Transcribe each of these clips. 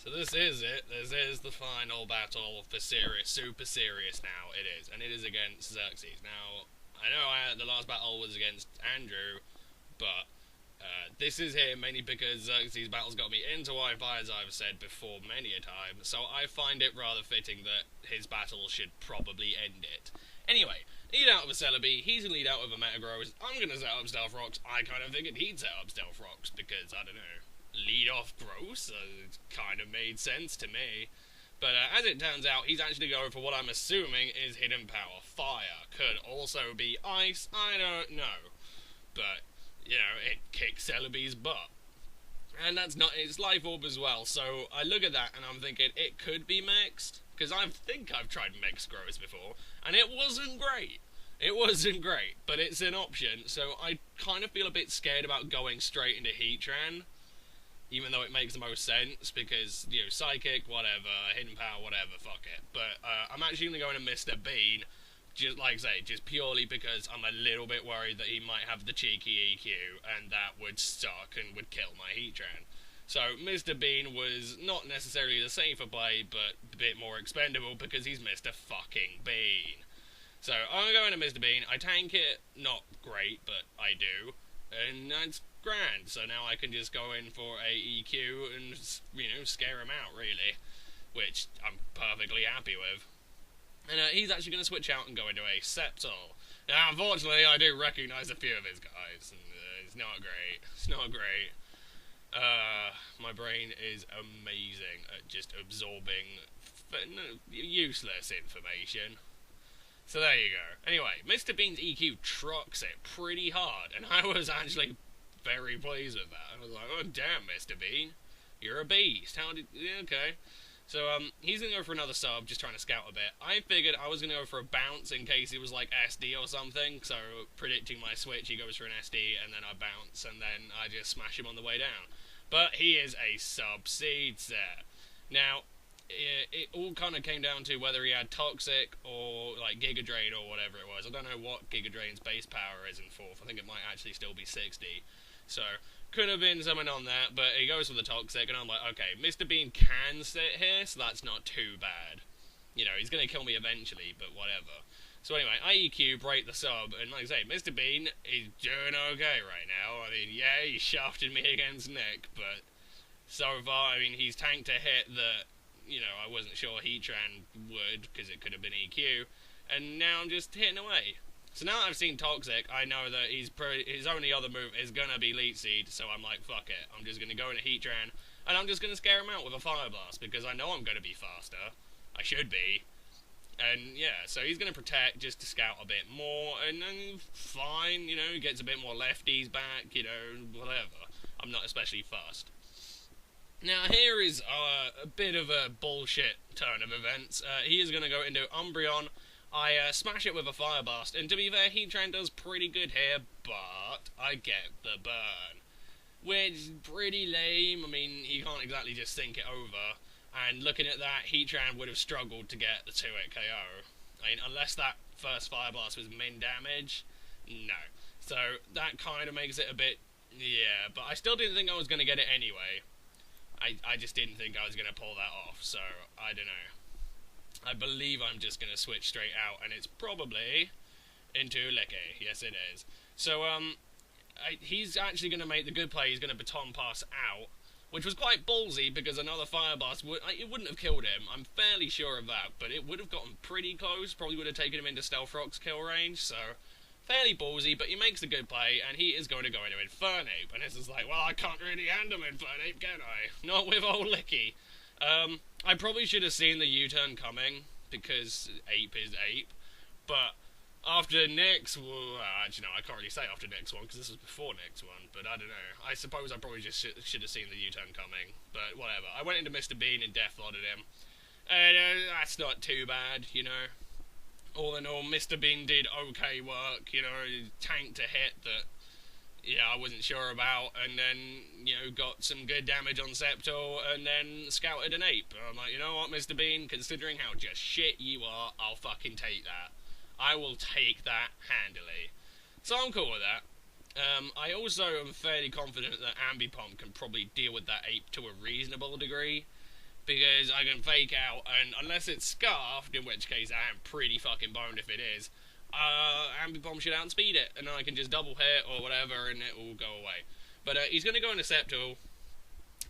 So this is it. This is the final battle for serious, super serious now. It is, and it is against Xerxes. Now, I know the last battle was against Andrew, but this is here mainly because Xerxes' battles got me into Wi-Fi, as I've said before many a time. So I find it rather fitting that his battle should probably end it. Anyway, lead out with a Celebi. He's gonna lead out with a Metagross. I'm gonna set up Stealth Rocks. I kind of figured he'd set up Stealth Rocks because I don't know. Lead off Gross, it kind of made sense to me. But as it turns out, he's actually going for what I'm assuming is Hidden Power. Fire could also be Ice, I don't know. But, you know, it kicks Celebi's butt. And that's not its Life Orb as well, so I look at that and I'm thinking it could be mixed. Because I think I've tried mixed Gross before, and it wasn't great. It wasn't great, but it's an option, so I kind of feel a bit scared about going straight into Heatran, even though it makes the most sense, because, you know, Psychic, whatever, Hidden Power, whatever, fuck it. But I'm actually going to go into Mr. Bean, just like I say, just purely because I'm a little bit worried that he might have the cheeky EQ, and that would suck and would kill my Heatran. So Mr. Bean was not necessarily the safer play, but a bit more expendable because he's Mr. fucking Bean. So I'm going to Mr. Bean. I tank it, not great, but I do, and that's grand. So now I can just go in for a EQ and, you know, scare him out, really, which I'm perfectly happy with. And he's actually going to switch out and go into a Sceptile. Now, unfortunately, I do recognise a few of his guys, and it's not great. It's not great. My brain is amazing at just absorbing useless information. So there you go. Anyway, Mr. Bean's EQ trucks it pretty hard, and I was actually very pleased with that. I was like, oh damn, Mr. Bean, you're a beast. How did... Yeah, okay. So, he's going to go for another sub, just trying to scout a bit. I figured I was going to go for a bounce in case he was like SD or something, so predicting my switch, he goes for an SD, and then I bounce, and then I just smash him on the way down. But he is a sub-seed set. Now, it all kind of came down to whether he had Toxic or like Giga Drain or whatever it was. I don't know what Giga Drain's base power is in 4th. I think it might actually still be 60. So, could have been something on that, but he goes for the Toxic, and I'm like, okay, Mr. Bean can sit here, so that's not too bad. You know, he's going to kill me eventually, but whatever. So anyway, IEQ, break the sub, and like I say, Mr. Bean is doing okay right now. I mean, yeah, he shafted me against Nick, but so far, I mean, he's tanked a hit that, you know, I wasn't sure Heatran would, because it could have been EQ, and now I'm just hitting away. So now that I've seen Toxic, I know that his only other move is going to be Leech Seed, so I'm like, fuck it. I'm just going to go into Heatran, and I'm just going to scare him out with a Fire Blast, because I know I'm going to be faster. I should be. And yeah, so he's going to protect just to scout a bit more, and then fine, you know, he gets a bit more lefties back, you know, whatever. I'm not especially fast. Now here is a bit of a bullshit turn of events. He is going to go into Umbreon. I smash it with a Fire Blast, and to be fair, Heatran does pretty good here, but I get the burn. Which is pretty lame. I mean, you can't exactly just think it over. And looking at that, Heatran would have struggled to get the 2-hit KO. I mean, unless that first Fire Blast was min damage, no. So that kind of makes it a bit, yeah, but I still didn't think I was going to get it anyway. I just didn't think I was going to pull that off, so I don't know. I believe I'm just going to switch straight out, and it's probably into Licky. Yes, it is. So, he's actually going to make the good play. He's going to Baton Pass out, which was quite ballsy, because another Fire Blast, it wouldn't have killed him. I'm fairly sure of that, but it would have gotten pretty close. Probably would have taken him into Stealth Rock's kill range, so fairly ballsy, but he makes the good play, and he is going to go into Infernape. And this is like, well, I can't really handle Infernape, can I? Not with old Licky. I probably should have seen the U-turn coming, because Ape is Ape, but after Nick's, well, actually no, I can't really say after Nick's one, because this was before Nick's one, but I don't know. I suppose I probably just should have seen the U-turn coming, but whatever. I went into Mr. Bean and deathlodded him, and that's not too bad, you know. All in all, Mr. Bean did okay work, you know, tanked a hit that, yeah, I wasn't sure about, and then, you know, got some good damage on Sceptile, and then scouted an Ape. I'm like, you know what, Mr. Bean, considering how just shit you are, I'll fucking take that. I will take that handily. So I'm cool with that. I also am fairly confident that Ambipom can probably deal with that Ape to a reasonable degree, because I can fake out, and unless it's scarfed, in which case I am pretty fucking boned if it is, Ambipom should outspeed it, and I can just double hit or whatever, and it will go away. But he's going to go into Sceptile,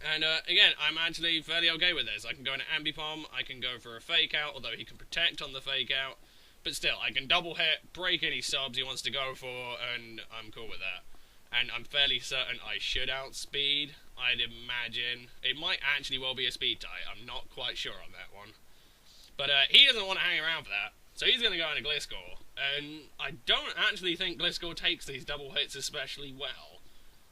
and again, I'm actually fairly okay with this. I can go into Ambipom, I can go for a fake out, although he can protect on the fake out, but still, I can double hit, break any subs he wants to go for, and I'm cool with that. And I'm fairly certain I should outspeed. I'd imagine it might actually well be a speed tie. I'm not quite sure on that one. But he doesn't want to hang around for that, so he's going to go into Gliscor. And I don't actually think Gliscor takes these double hits especially well,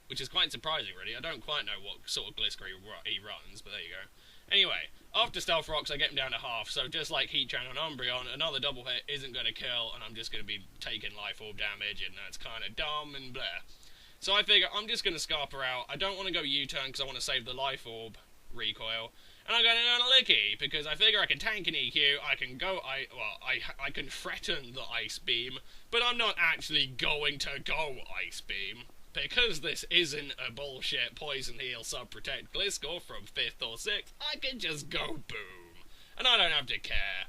which is quite surprising, really. I don't quite know what sort of Gliscor he runs, but there you go. Anyway, after Stealth Rocks, I get him down to half, so just like Heatran on Umbreon, another double hit isn't going to kill, and I'm just going to be taking Life Orb damage, and that's kind of dumb and blah. So I figure I'm just going to Scarper out. I don't want to go U-turn because I want to save the Life Orb recoil. And I'm going to go on a Licky because I figure I can tank an EQ, I can go, I can threaten the Ice Beam, but I'm not actually going to go Ice Beam. Because this isn't a bullshit Poison Heal Sub-Protect Gliscor from 5th or 6th, I can just go boom. And I don't have to care.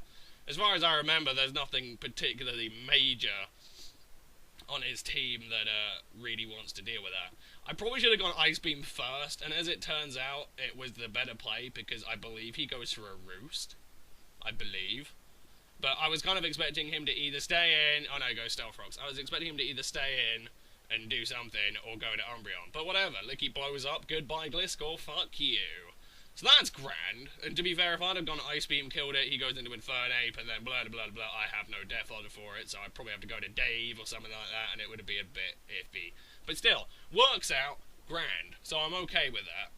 As far as I remember, there's nothing particularly major on his team that really wants to deal with that. I probably should have gone Ice Beam first, and as it turns out, it was the better play, because I believe he goes for a Roost. I believe. But I was kind of expecting him to either stay in... Oh no, go Stealth Rocks. I was expecting him to either stay in and do something, or go to Umbreon. But whatever, Licky blows up, goodbye Gliscor, fuck you. So that's grand, and to be fair, if I'd have gone Ice Beam, killed it, he goes into Infernape, and then blah blah blah blah, I have no Death Order for it, so I'd probably have to go to Dave or something like that, and it would be a bit iffy. But still, works out, grand, so I'm okay with that.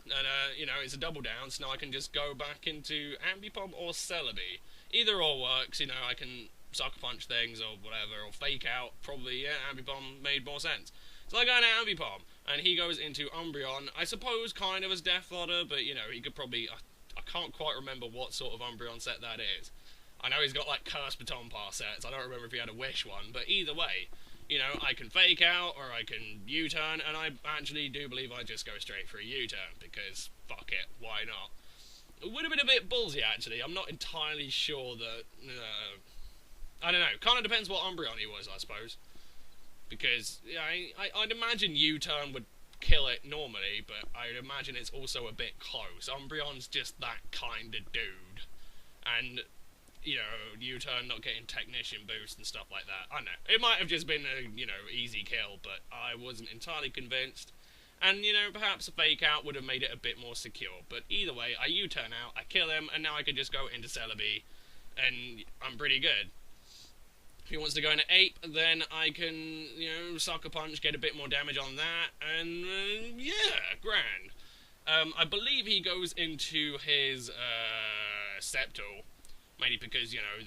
And, you know, it's a double down, so now I can just go back into Ambipom or Celebi. Either or works, you know, I can Sucker Punch things or whatever, or fake out, probably, yeah, Ambipom made more sense. So I go into Ambipom, and he goes into Umbreon, I suppose kind of as Death Order, but, you know, he could probably, I can't quite remember what sort of Umbreon set that is. I know he's got, like, Curse Baton Pass sets, I don't remember if he had a Wish one, but either way, you know, I can fake out, or I can U-turn, and I actually do believe I just go straight for a U-turn, because, fuck it, why not? It would have been a bit ballsy, actually, I'm not entirely sure that, I don't know, kind of depends what Umbreon he was, I suppose. Because, yeah, I'd imagine U-turn would kill it normally, but I'd imagine it's also a bit close. Umbreon's just that kind of dude. And, you know, U-turn not getting Technician boost and stuff like that. I don't know. It might have just been a, you know, easy kill, but I wasn't entirely convinced. And, you know, perhaps a fake out would have made it a bit more secure. But either way, I U-turn out, I kill him, and now I can just go into Celebi, and I'm pretty good. If he wants to go into Ape, then I can, you know, Sucker Punch, get a bit more damage on that, and, yeah, grand. I believe he goes into his, Sceptile, mainly because, you know,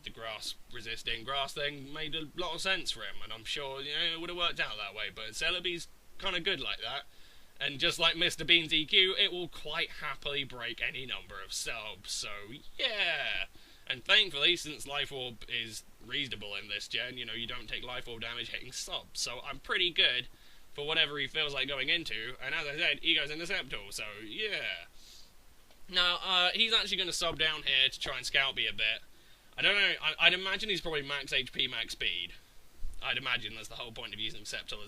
the grass-resisting grass thing made a lot of sense for him, and I'm sure, you know, it would have worked out that way, but Celebi's kind of good like that, and just like Mr. Bean's EQ, it will quite happily break any number of subs, so, yeah. And thankfully, since Life Orb is reasonable in this gen, you know, you don't take Life Orb damage hitting subs, so I'm pretty good for whatever he feels like going into, and as I said, he goes into Sceptile, so yeah. Now, he's actually going to sub down here to try and scout me a bit. I don't know, I'd imagine he's probably max HP, max speed. I'd imagine that's the whole point of using Sceptile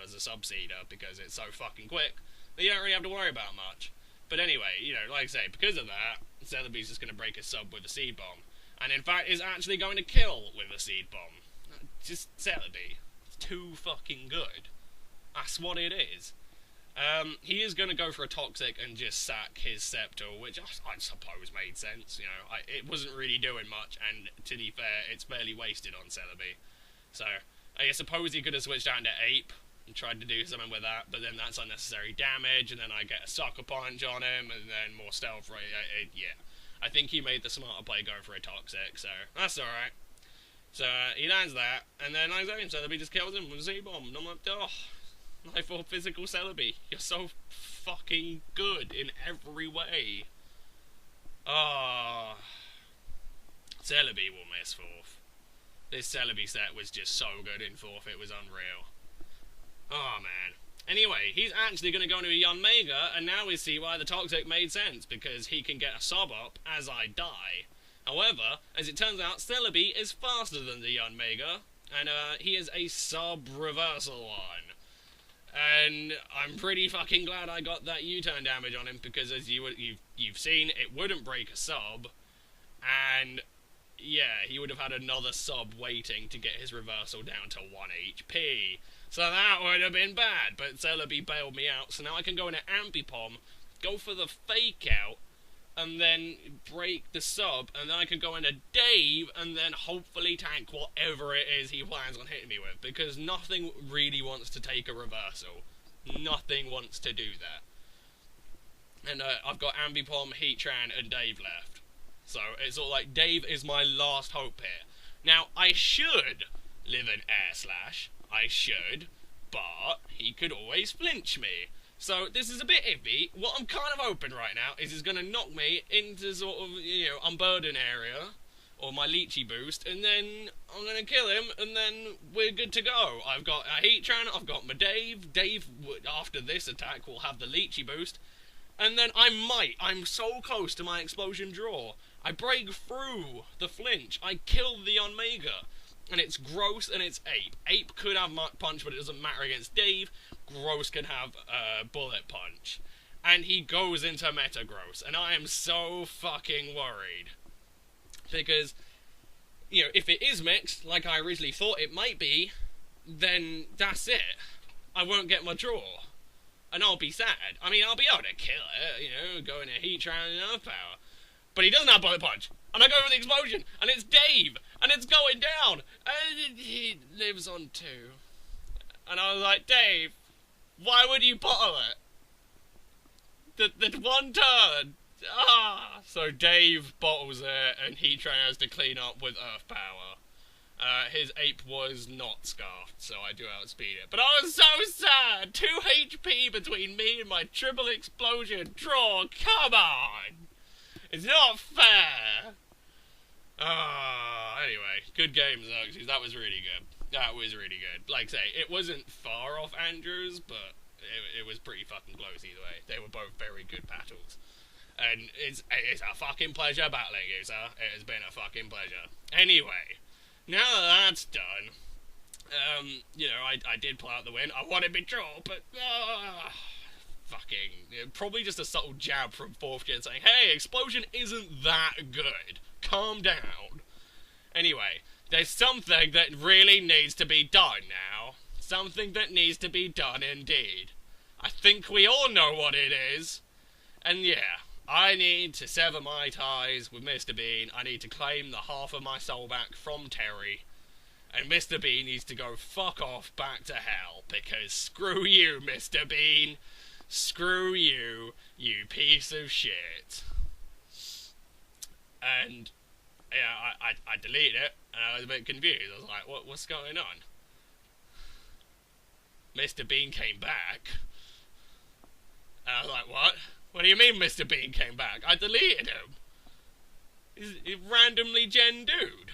as a sub-seeder, because it's so fucking quick that you don't really have to worry about much. But anyway, you know, like I say, because of that, Celebi's just going to break his sub with a Seed Bomb. And in fact, is actually going to kill with a Seed Bomb. Just Celebi. It's too fucking good. That's what it is. He is going to go for a Toxic and just sack his Sceptile, which I suppose made sense. You know, it wasn't really doing much, and to be fair, it's barely wasted on Celebi. So, I suppose he could have switched out into Ape and tried to do something with that, but then that's unnecessary damage, and then I get a Sucker Punch on him, and then more stealth, right? Yeah. I think he made the smarter play going for a Toxic, so that's alright. So, he lands that, and then I say, Celebi just kills him with a Z-Bomb, and I'm like, oh, Life Orb physical Celebi, you're so fucking good in every way. Ah, Celebi will miss 4th. This Celebi set was just so good in 4th, it was unreal. Oh man. Anyway, he's actually going to go into a young Mega, and now we see why the Toxic made sense, because he can get a sub up as I die. However, as it turns out, Celebi is faster than the young Mega, and he is a sub reversal one. And I'm pretty fucking glad I got that U-turn damage on him, because as you've seen, it wouldn't break a sub, and yeah, he would have had another sub waiting to get his reversal down to 1 HP. So that would have been bad, but Celebi bailed me out, so now I can go into Ambipom, go for the fake out, and then break the sub, and then I can go into Dave, and then hopefully tank whatever it is he plans on hitting me with, because nothing really wants to take a reversal. Nothing wants to do that. And I've got Ambipom, Heatran, and Dave left. So it's all like, Dave is my last hope here. Now, I should live an Air Slash. I should, but he could always flinch me. So this is a bit iffy. What I'm kind of hoping right now is he's going to knock me into sort of, unburden area, or my Leechy boost, and then I'm going to kill him, and then we're good to go. I've got a Heatran, I've got my Dave. Dave, after this attack, will have the Leechy boost, and then I'm so close to my explosion draw. I break through the flinch, I kill the Omega. And it's Gross and it's Ape. Ape could have Punch, but it doesn't matter against Dave. Gross can have Bullet Punch. And he goes into Meta Gross. And I am so fucking worried. Because, if it is mixed, like I originally thought it might be, then that's it. I won't get my draw. And I'll be sad. I mean, I'll be able to kill it, go in a Heatran and Earth Power. But he doesn't have Bullet Punch. And I go for the explosion. And it's Dave. And it's going down. And he lives on 2. And I was like, Dave, why would you bottle it? The one turn. So Dave bottles it. And he tries to clean up with Earth Power. His Ape was not scarfed, so I do outspeed it. But I was so sad! 2 HP between me and my triple explosion draw! Come on! It's not fair! Anyway, good game, Xerxes. That was really good. That was really good. Like I say, it wasn't far off Andrew's, but it was pretty fucking close either way. They were both very good battles. And it's a fucking pleasure battling you, sir. It has been a fucking pleasure. Anyway, now that that's done, I did pull out the win. I wanted me draw, but probably just a subtle jab from 4th gen saying, hey, Explosion isn't that good. Calm down. Anyway, there's something that really needs to be done now. Something that needs to be done indeed. I think we all know what it is. And yeah, I need to sever my ties with Mr. Bean. I need to claim the half of my soul back from Terry. And Mr. Bean needs to go fuck off back to hell. Because screw you, Mr. Bean. Screw you, you piece of shit. And yeah, I deleted it, and I was a bit confused. I was like, what's going on? Mr. Bean came back. And I was like, what? What do you mean Mr. Bean came back? I deleted him. He's a randomly gen dude.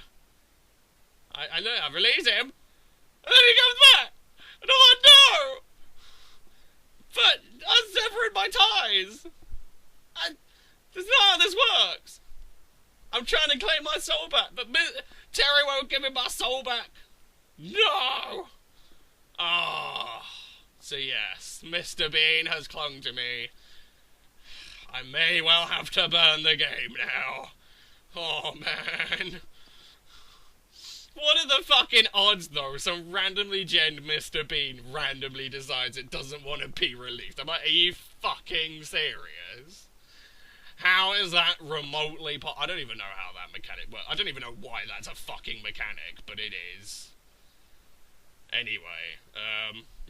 I know, I released him, and then he comes back! And I'm like, no! But I'm severing my ties! That's not how this works! I'm trying to claim my soul back, but Terry won't give me my soul back! No! So yes, Mr. Bean has clung to me. I may well have to burn the game now. Oh man. What are the fucking odds though? Some randomly genned Mr. Bean randomly decides it doesn't want to be released. Are you fucking serious? How is that remotely I don't even know how that mechanic works. I don't even know why that's a fucking mechanic, but it is. Anyway,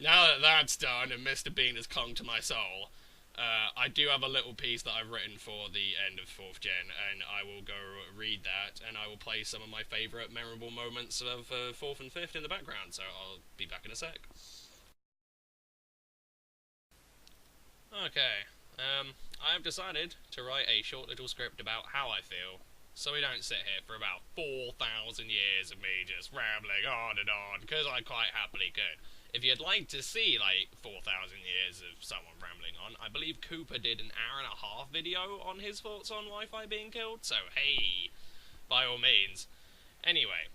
now that that's done and Mr. Bean has clung to my soul, I do have a little piece that I've written for the end of 4th gen, and I will go read that, and I will play some of my favourite memorable moments of 4th and 5th in the background, so I'll be back in a sec. Okay, I have decided to write a short little script about how I feel, so we don't sit here for about 4,000 years of me just rambling on and on, because I quite happily could. If you'd like to see, like, 4,000 years of someone rambling on, I believe Cooper did an hour-and-a-half video on his thoughts on Wi-Fi being killed, so hey, by all means. Anyway,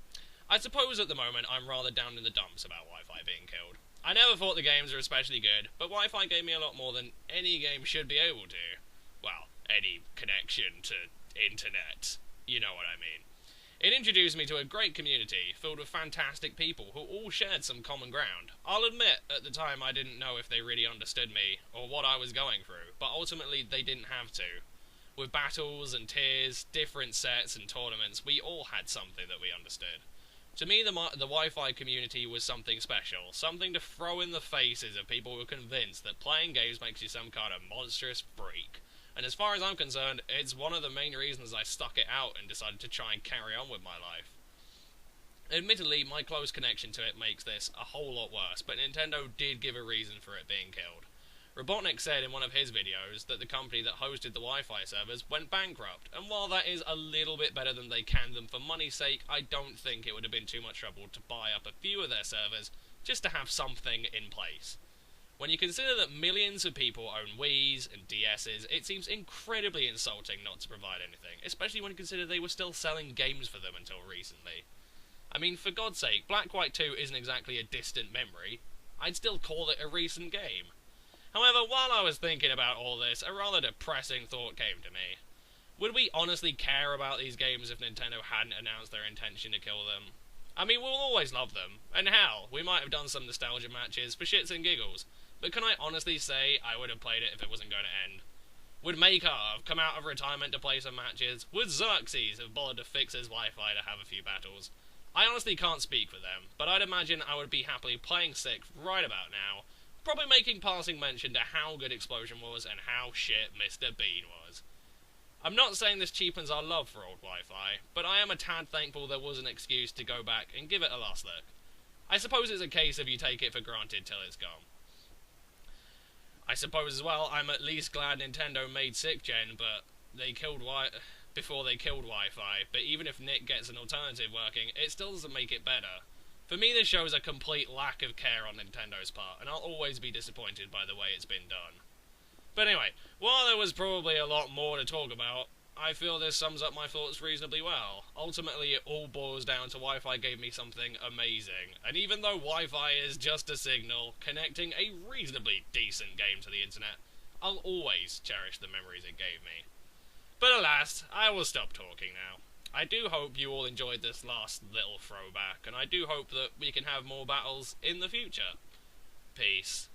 I suppose at the moment I'm rather down in the dumps about Wi-Fi being killed. I never thought the games were especially good, but Wi-Fi gave me a lot more than any game should be able to. Well, any connection to internet. You know what I mean. It introduced me to a great community, filled with fantastic people who all shared some common ground. I'll admit, at the time I didn't know if they really understood me, or what I was going through, but ultimately they didn't have to. With battles and tiers, different sets and tournaments, we all had something that we understood. To me, the Wi-Fi community was something special, something to throw in the faces of people who are convinced that playing games makes you some kind of monstrous freak. And as far as I'm concerned, it's one of the main reasons I stuck it out and decided to try and carry on with my life. Admittedly, my close connection to it makes this a whole lot worse, but Nintendo did give a reason for it being killed. Robotnik said in one of his videos that the company that hosted the Wi-Fi servers went bankrupt, and while that is a little bit better than they canned them for money's sake, I don't think it would have been too much trouble to buy up a few of their servers just to have something in place. When you consider that millions of people own Wii's and DS's, it seems incredibly insulting not to provide anything, especially when you consider they were still selling games for them until recently. I mean, for God's sake, Black White 2 isn't exactly a distant memory. I'd still call it a recent game. However, while I was thinking about all this, a rather depressing thought came to me. Would we honestly care about these games if Nintendo hadn't announced their intention to kill them? I mean, we'll always love them, and hell, we might have done some nostalgia matches for shits and giggles, but can I honestly say I would have played it if it wasn't going to end? Would Maker have come out of retirement to play some matches? Would Xerxes have bothered to fix his Wi-Fi to have a few battles? I honestly can't speak for them, but I'd imagine I would be happily playing 6 right about now, probably making passing mention to how good Explosion was and how shit Mr. Bean was. I'm not saying this cheapens our love for old Wi-Fi, but I am a tad thankful there was an excuse to go back and give it a last look. I suppose it's a case of you take it for granted till it's gone. I suppose as well, I'm at least glad Nintendo made 6th Gen, but before they killed Wi-Fi, but even if Nick gets an alternative working, it still doesn't make it better. For me, this shows a complete lack of care on Nintendo's part, and I'll always be disappointed by the way it's been done. But anyway, while there was probably a lot more to talk about, I feel this sums up my thoughts reasonably well. Ultimately, it all boils down to Wi-Fi gave me something amazing, and even though Wi-Fi is just a signal, connecting a reasonably decent game to the internet, I'll always cherish the memories it gave me. But alas, I will stop talking now. I do hope you all enjoyed this last little throwback, and I do hope that we can have more battles in the future. Peace.